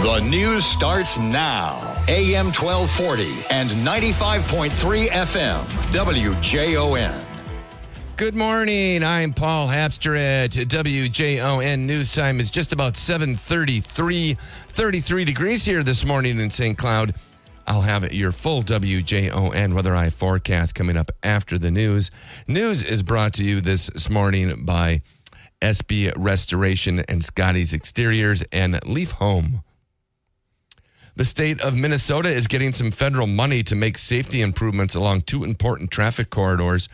The news starts now. AM 1240 and 95.3 FM. WJON. Good morning. I'm Paul Hapster at WJON. News time is just about 7:33. 33 degrees here this morning in St. Cloud. I'll have your full WJON weather eye forecast coming up after the news. News is brought to you this morning by SB Restoration and Scotty's Exteriors and Leaf Home. The state of Minnesota is getting some federal money to make safety improvements along two important traffic corridors.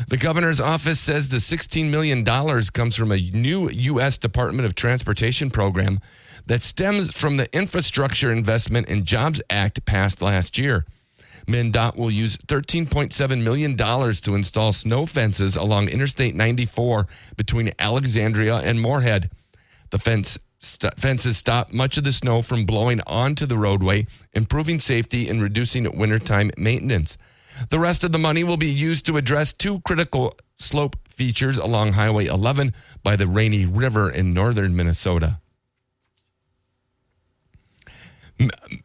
The governor's office says the $16 million comes from a new U.S. Department of Transportation program that stems from the Infrastructure Investment and Jobs Act passed last year. MnDOT will use $13.7 million to install snow fences along Interstate 94 between Alexandria and Moorhead. The fences stop much of the snow from blowing onto the roadway, improving safety and reducing wintertime maintenance. The rest of the money will be used to address two critical slope features along Highway 11 by the Rainy River in northern Minnesota.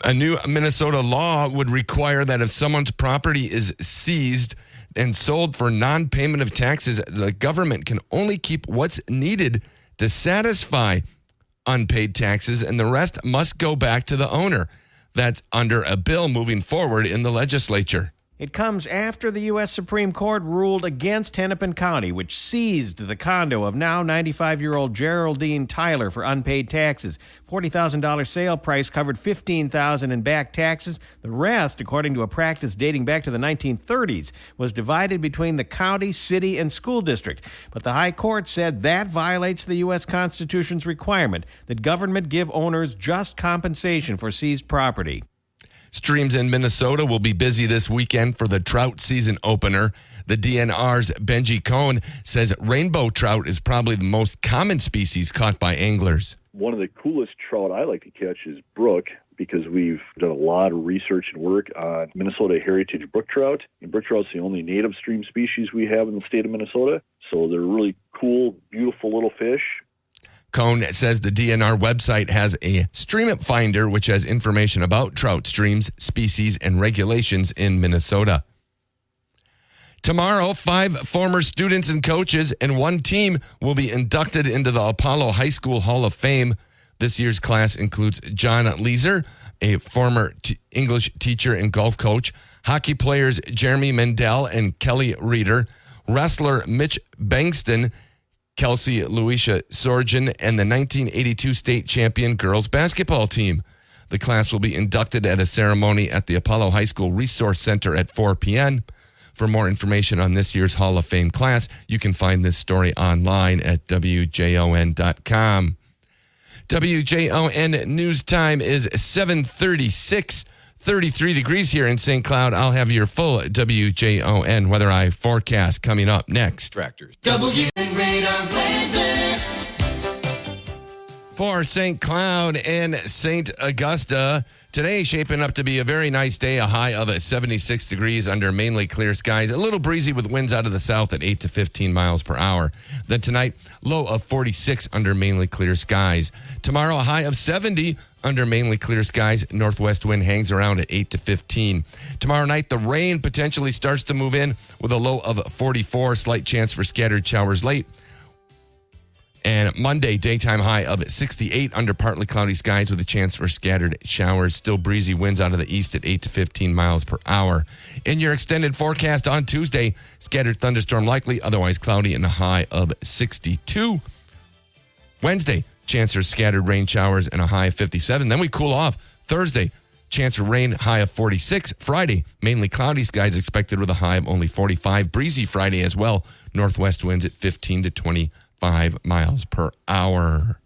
A new Minnesota law would require that if someone's property is seized and sold for non-payment of taxes, the government can only keep what's needed to satisfy unpaid taxes, and the rest must go back to the owner. That's under a bill moving forward in the legislature. It comes after the U.S. Supreme Court ruled against Hennepin County, which seized the condo of now 95-year-old Geraldine Tyler for unpaid taxes. $40,000 sale price covered $15,000 in back taxes. The rest, according to a practice dating back to the 1930s, was divided between the county, city, and school district. But the High Court said that violates the U.S. Constitution's requirement that government give owners just compensation for seized property. Streams in Minnesota will be busy this weekend for the trout season opener. The DNR's Benji Cohn says rainbow trout is probably the most common species caught by anglers. One of the coolest trout I like to catch is brook, because we've done a lot of research and work on Minnesota heritage brook trout. And brook trout's the only native stream species we have in the state of Minnesota. So they're really cool, beautiful little fish. Cohn says the DNR website has a stream finder which has information about trout streams, species, and regulations in Minnesota. Tomorrow, 5 former students and coaches and 1 team will be inducted into the Apollo High School Hall of Fame. This year's class includes John Leeser, a former English teacher and golf coach, hockey players Jeremy Mendel and Kelly Reeder, wrestler Mitch Bankston, Kelsey Louisa Sorgen, and the 1982 state champion girls basketball team. The class will be inducted at a ceremony at the Apollo High School Resource Center at 4 p.m. For more information on this year's Hall of Fame class, you can find this story online at WJON.com. WJON news time is 7:36. 33 degrees here in St. Cloud. I'll have your full WJON weather eye forecast coming up next. Tractors. WJON radar weather. For St. Cloud and St. Augusta, today shaping up to be a very nice day, a high of 76 degrees under mainly clear skies, a little breezy with winds out of the south at 8 to 15 miles per hour. Then tonight, low of 46 under mainly clear skies. Tomorrow, a high of 70 under mainly clear skies. Northwest wind hangs around at 8 to 15. Tomorrow night, the rain potentially starts to move in with a low of 44, slight chance for scattered showers late. And Monday, daytime high of 68 under partly cloudy skies with a chance for scattered showers. Still breezy winds out of the east at 8 to 15 miles per hour. In your extended forecast on Tuesday, scattered thunderstorm likely, otherwise cloudy, and a high of 62. Wednesday, chance for scattered rain showers and a high of 57. Then we cool off. Thursday, chance for rain, high of 46. Friday, mainly cloudy skies expected with a high of only 45. Breezy Friday as well. Northwest winds at 15 to 25 miles per hour.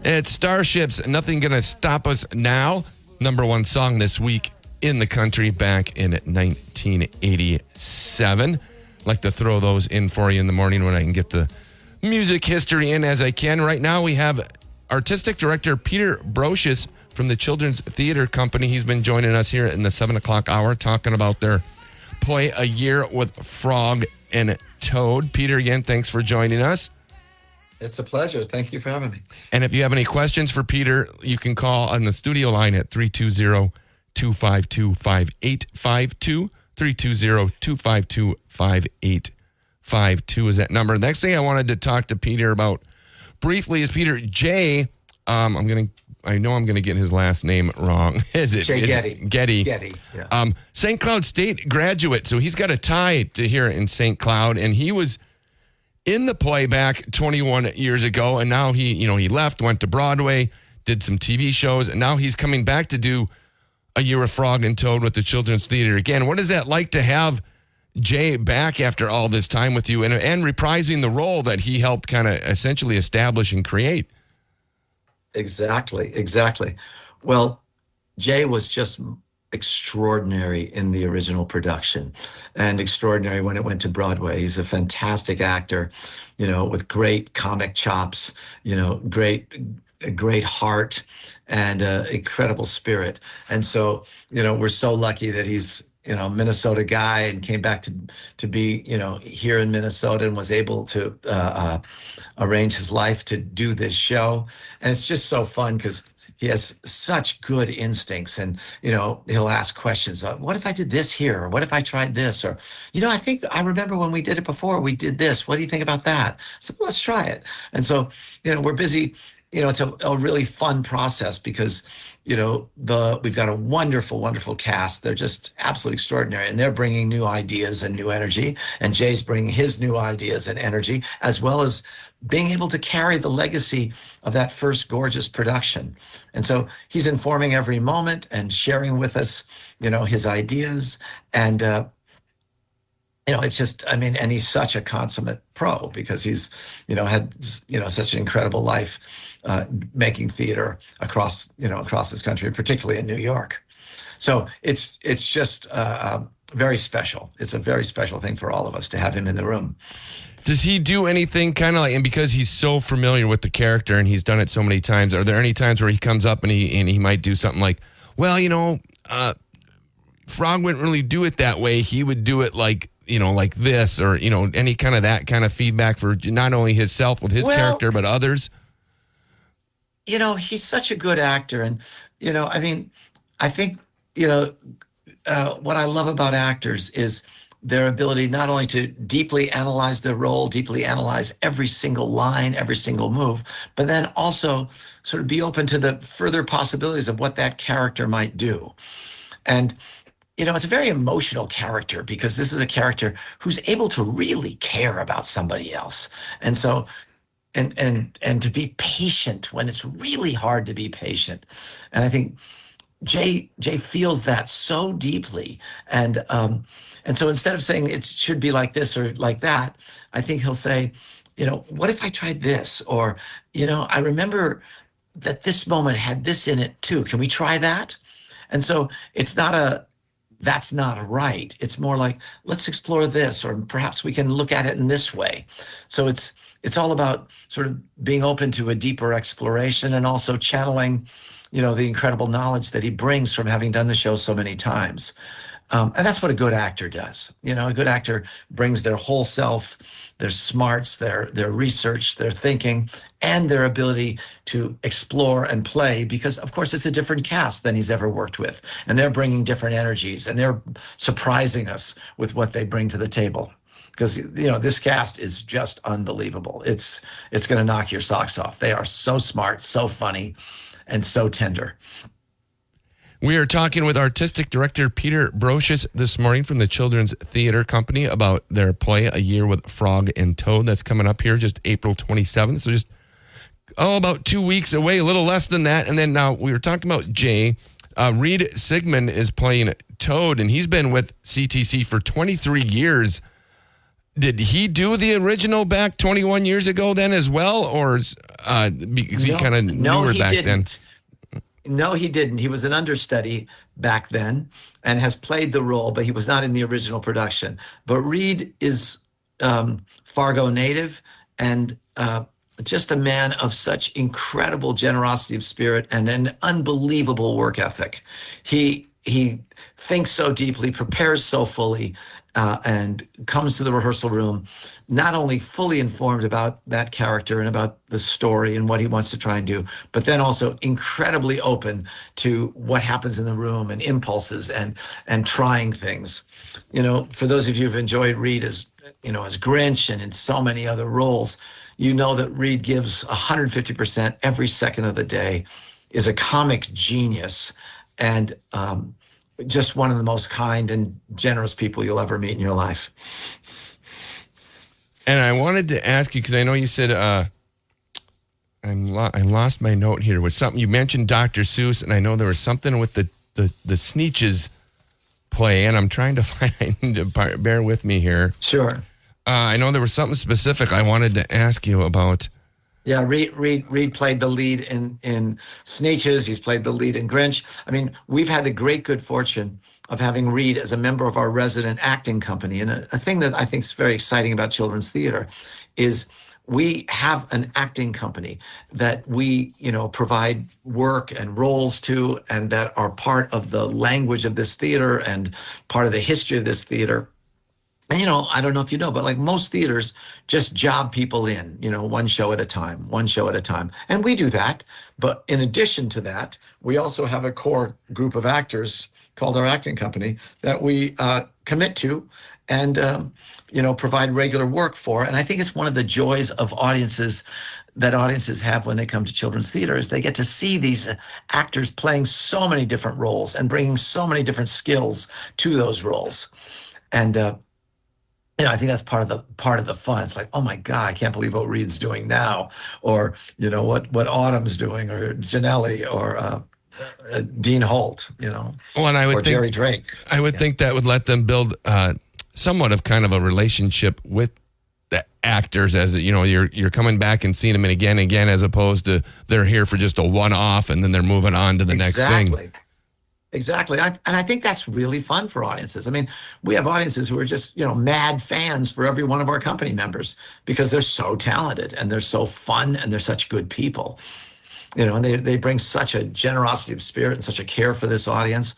It's Starships, Nothing Gonna Stop Us Now. Number one song this week in the country back in 1987. Like to throw those in for you in the morning when I can get the music history in as I can. Right now we have artistic director Peter Brocious from the Children's Theater Company. He's been joining us here in the 7 o'clock hour talking about their play A Year with Frog and Toad. Peter, again, thanks for joining us. It's a pleasure. Thank you for having me. And if you have any questions for Peter, you can call on the studio line at 320-252-5852. 320-252-5852 is that number. Next thing I wanted to talk to Peter about briefly is Peter J. I know I'm gonna get his last name wrong. Is it Jay Getty? Getty. Yeah. St. Cloud State graduate, so he's got a tie to here in St. Cloud, and he was in the play back 21 years ago, and now he left, went to Broadway, did some TV shows, and now he's coming back to do A Year with Frog and Toad with the Children's Theater again. What is that like to have Jay back after all this time with you and reprising the role that he helped kind of essentially establish and create? Exactly. Well, Jay was just extraordinary in the original production and extraordinary when it went to Broadway. He's a fantastic actor, with great comic chops, great heart and incredible spirit. And so, we're so lucky that he's, a Minnesota guy and came back to be, here in Minnesota and was able to arrange his life to do this show. And it's just so fun because he has such good instincts, and, he'll ask questions. What if I did this here? Or what if I tried this? Or, I remember when we did it before, we did this. What do you think about that? So let's try it. And so, we're busy. It's a really fun process because, we've got a wonderful, wonderful cast. They're just absolutely extraordinary, and they're bringing new ideas and new energy. And Jay's bringing his new ideas and energy, as well as being able to carry the legacy of that first gorgeous production. And so he's informing every moment and sharing with us, his ideas. And, it's just, and he's such a consummate pro because he's, had, such an incredible life making theater across this country, particularly in New York. So it's just very special. It's a very special thing for all of us to have him in the room. Does he do anything kind of like, and because he's so familiar with the character and he's done it so many times, are there any times where he comes up and he might do something like, well, Frog wouldn't really do it that way. He would do it like this, or, any kind of that kind of feedback for not only himself with his character, but others? He's such a good actor. And, I think, what I love about actors is their ability not only to deeply analyze their role, deeply analyze every single line, every single move, but then also sort of be open to the further possibilities of what that character might do. And, it's a very emotional character because this is a character who's able to really care about somebody else. And so, and to be patient when it's really hard to be patient. And I think Jay feels that so deeply. And so instead of saying it should be like this or like that, I think he'll say, what if I tried this? Or, I remember that this moment had this in it too. Can we try that? And so it's not that's not right. It's more like, let's explore this, or perhaps we can look at it in this way. So it's all about sort of being open to a deeper exploration and also channeling, the incredible knowledge that he brings from having done the show so many times. And that's what a good actor does. A good actor brings their whole self, their smarts, their research, their thinking, and their ability to explore and play, because of course it's a different cast than he's ever worked with. And they're bringing different energies, and they're surprising us with what they bring to the table. Because, this cast is just unbelievable. It's going to knock your socks off. They are so smart, so funny, and so tender. We are talking with artistic director Peter Brocious this morning from the Children's Theater Company about their play A Year with Frog and Toad that's coming up here just April 27th. So just, about 2 weeks away, a little less than that. And then now we were talking about Jay. Reed Sigmund is playing Toad, and he's been with CTC for 23 years. Did he do the original back 21 years ago then as well? Or because he kind of newer back then? No, he didn't. He was an understudy back then and has played the role, but he was not in the original production. But Reed is Fargo native and just a man of such incredible generosity of spirit and an unbelievable work ethic. He thinks so deeply, prepares so fully, and comes to the rehearsal room not only fully informed about that character and about the story and what he wants to try and do, but then also incredibly open to what happens in the room and impulses and trying things. You know, for those of you who've enjoyed Reed as Grinch and in so many other roles, you know that Reed gives 150% every second of the day, is a comic genius, and just one of the most kind and generous people you'll ever meet in your life. And I wanted to ask you, because I know you said, I lost my note here, was something, you mentioned Dr. Seuss, and I know there was something with the Sneetches play, and I'm trying to find, I need to bear with me here. Sure. I know there was something specific I wanted to ask you about. Yeah, Reed played the lead in Sneetches. He's played the lead in Grinch. I mean, we've had the great good fortune of having Reed as a member of our resident acting company. And a thing that I think is very exciting about children's theater is we have an acting company that we, provide work and roles to, and that are part of the language of this theater and part of the history of this theater. And, I don't know if you know, but like most theaters just job people in, one show at a time. And we do that. But in addition to that, we also have a core group of actors called our acting company that we commit to and, provide regular work for. And I think it's one of the joys of audiences have when they come to children's theater is they get to see these actors playing so many different roles and bringing so many different skills to those roles. And, I think that's part of the fun. It's like, oh my God, I can't believe what Reed's doing now, or what Autumn's doing, or Janelli, or Dean Holt, Well, and I would or think Jerry Drake. I would think that would let them build somewhat of kind of a relationship with the actors, as you're coming back and seeing them again and again, as opposed to they're here for just a one-off and then they're moving on to the next thing. Exactly. And I think that's really fun for audiences. I mean, we have audiences who are just, mad fans for every one of our company members because they're so talented and they're so fun and they're such good people, and they bring such a generosity of spirit and such a care for this audience,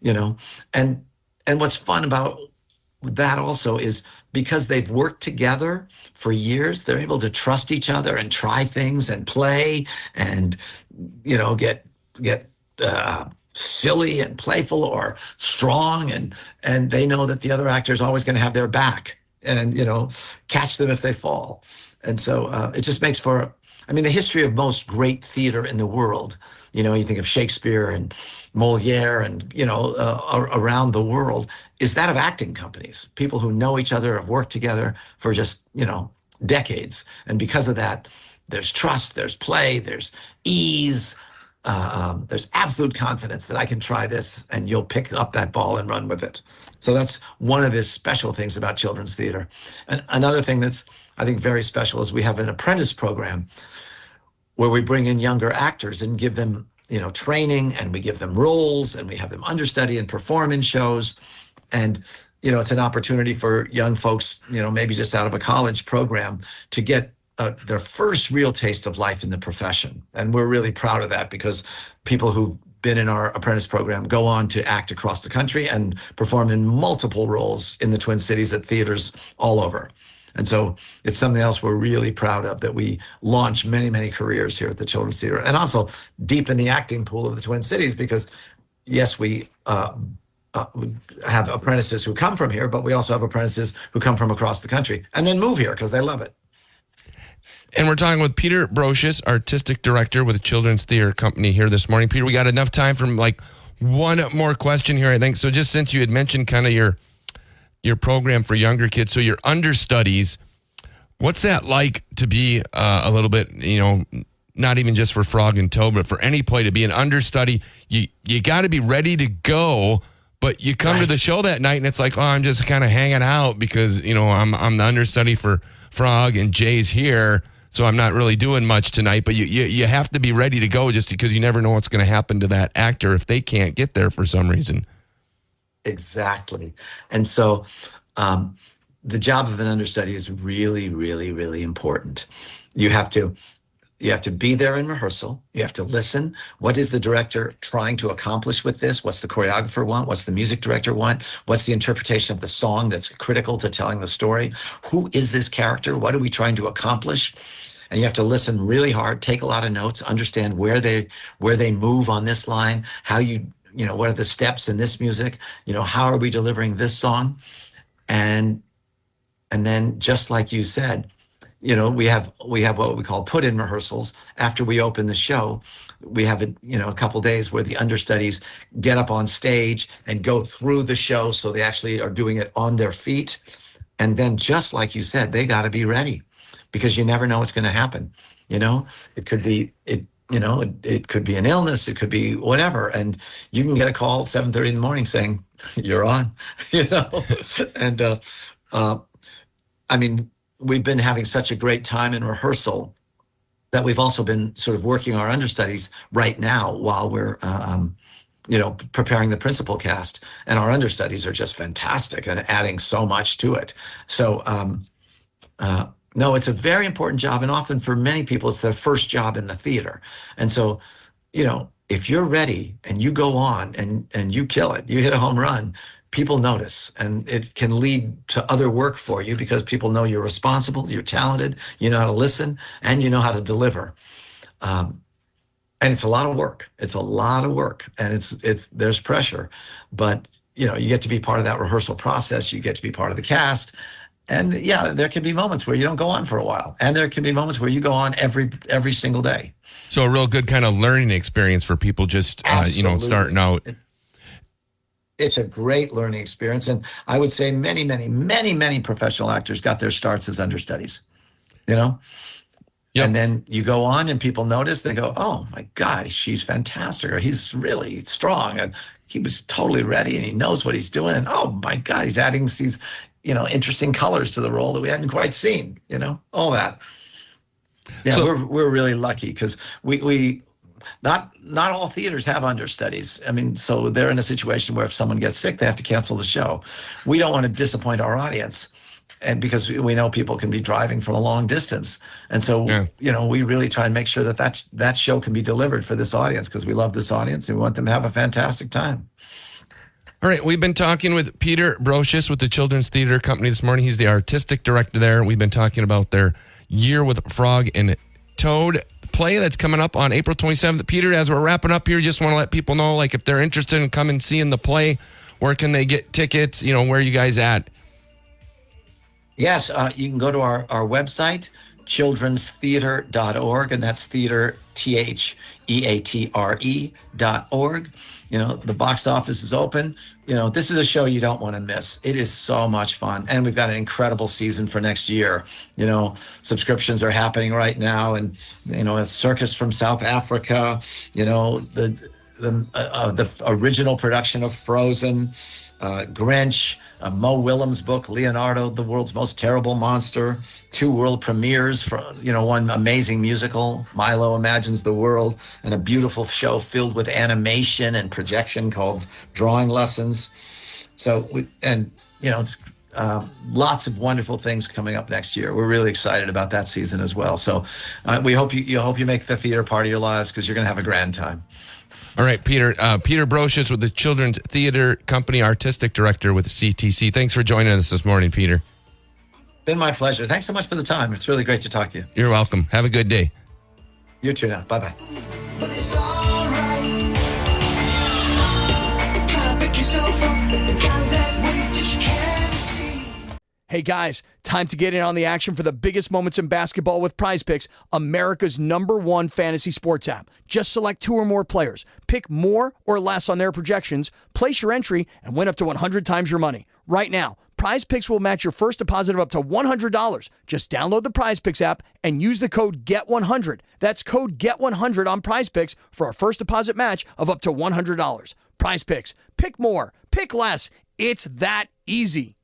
and what's fun about that also is because they've worked together for years, they're able to trust each other and try things and play and, get silly and playful or strong, and they know that the other actor is always going to have their back and catch them if they fall. And so it just makes for, the history of most great theater in the world, you think of Shakespeare and Moliere and around the world, is that of acting companies, people who know each other, have worked together for just decades. And because of that, there's trust, there's play, there's ease, there's absolute confidence that I can try this and you'll pick up that ball and run with it. So that's one of the special things about children's theater. And another thing that's, I think, very special is we have an apprentice program where we bring in younger actors and give them, training, and we give them roles, and we have them understudy and perform in shows. And, it's an opportunity for young folks, maybe just out of a college program to get their first real taste of life in the profession. And we're really proud of that because people who've been in our apprentice program go on to act across the country and perform in multiple roles in the Twin Cities at theaters all over. And so it's something else we're really proud of, that we launch many, many careers here at the Children's Theater, and also deepen the acting pool of the Twin Cities because, yes, we have apprentices who come from here, but we also have apprentices who come from across the country and then move here because they love it. And we're talking with Peter Brocious, Artistic Director with the Children's Theater Company here this morning. Peter, we got enough time for one more question here, I think. So just since you had mentioned kind of your program for younger kids, so your understudies, what's that like to be a little bit, not even just for Frog and Toad, but for any play, to be an understudy? You got to be ready to go, but you come to the show that night and it's like, oh, I'm just kind of hanging out because, I'm the understudy for Frog and Jay's here. so I'm not really doing much tonight. But you have to be ready to go just because you never know what's going to happen to that actor if they can't get there for some reason. Exactly. And so the job of an understudy is really, really, really important. You have to be there in rehearsal. You have to listen. What is the director trying to accomplish with this? What's the choreographer want? What's the music director want? What's the interpretation of the song that's critical to telling the story? Who is this character? What are we trying to accomplish? And you have to listen really hard, take a lot of notes, understand where they move on this line, how what are the steps in this music? How are we delivering this song? And then, just like you said, we have what we call put-in rehearsals. After we open the show, we have a couple days where the understudies get up on stage and go through the show, so they actually are doing it on their feet. And then, just like you said, they got to be ready, because you never know what's going to happen. It could be it could be an illness, it could be whatever, and you can get a call at 7:30 in the morning saying you're on. And I mean, we've been having such a great time in rehearsal that we've also been sort of working our understudies right now while we're preparing the principal cast, and our understudies are just fantastic and adding so much to it. So no, it's a very important job, and often for many people, it's their first job in the theater. And so, if you're ready and you go on and you kill it, you hit a home run, people notice, and it can lead to other work for you because people know you're responsible, you're talented, you know how to listen, and you know how to deliver. And it's a lot of work. It's a lot of work, and there's pressure, but you get to be part of that rehearsal process. You get to be part of the cast. And yeah, there can be moments where you don't go on for a while, and there can be moments where you go on every single day. So a real good kind of learning experience for people just starting out. It's a great learning experience, and I would say many, many, many, many professional actors got their starts as understudies. Yep. And then you go on, and people notice. They go, "Oh my God, she's fantastic," or "He's really strong, and he was totally ready, and he knows what he's doing." And oh my God, he's adding these interesting colors to the role that we hadn't quite seen, all that. Yeah, so, we're really lucky because we not all theaters have understudies. I mean, so they're in a situation where if someone gets sick, they have to cancel the show. We don't want to disappoint our audience, and because we know people can be driving from a long distance. And so, we really try and make sure that show can be delivered for this audience, because we love this audience and we want them to have a fantastic time. All right, we've been talking with Peter Brocious with the Children's Theater Company this morning. He's the artistic director there. We've been talking about their Year with Frog and Toad play that's coming up on April 27th. Peter, as we're wrapping up here, just want to let people know, if they're interested in coming and seeing the play, where can they get tickets? Where are you guys at? Yes, you can go to our website, childrenstheatre.org, and that's theater, theatre.org. The box office is open. This is a show you don't want to miss. It is so much fun. And we've got an incredible season for next year. Subscriptions are happening right now. And, a circus from South Africa, the original production of Frozen, Grinch, Mo Willems' book, Leonardo, the World's Most Terrible Monster, 2 world premieres for, one amazing musical, Milo Imagines the World, and a beautiful show filled with animation and projection called Drawing Lessons. So, lots of wonderful things coming up next year. We're really excited about that season as well. So we hope you make the theater part of your lives, because you're going to have a grand time. All right, Peter Brocious with the Children's Theater Company, artistic director with CTC. Thanks for joining us this morning, Peter. Been my pleasure. Thanks so much for the time. It's really great to talk to you. You're welcome. Have a good day. You too now. Bye-bye. But it's all right. Try to pick yourself up and carry that weight that you can't see. Hey guys, time to get in on the action for the biggest moments in basketball with Prize Picks, America's #1 fantasy sports app. Just select 2 or more players, pick more or less on their projections, place your entry, and win up to 100 times your money. Right now, Prize Picks will match your first deposit of up to $100. Just download the Prize Picks app and use the code GET100. That's code GET100 on Prize Picks for a first deposit match of up to $100. Prize Picks. Pick more. Pick less. It's that easy.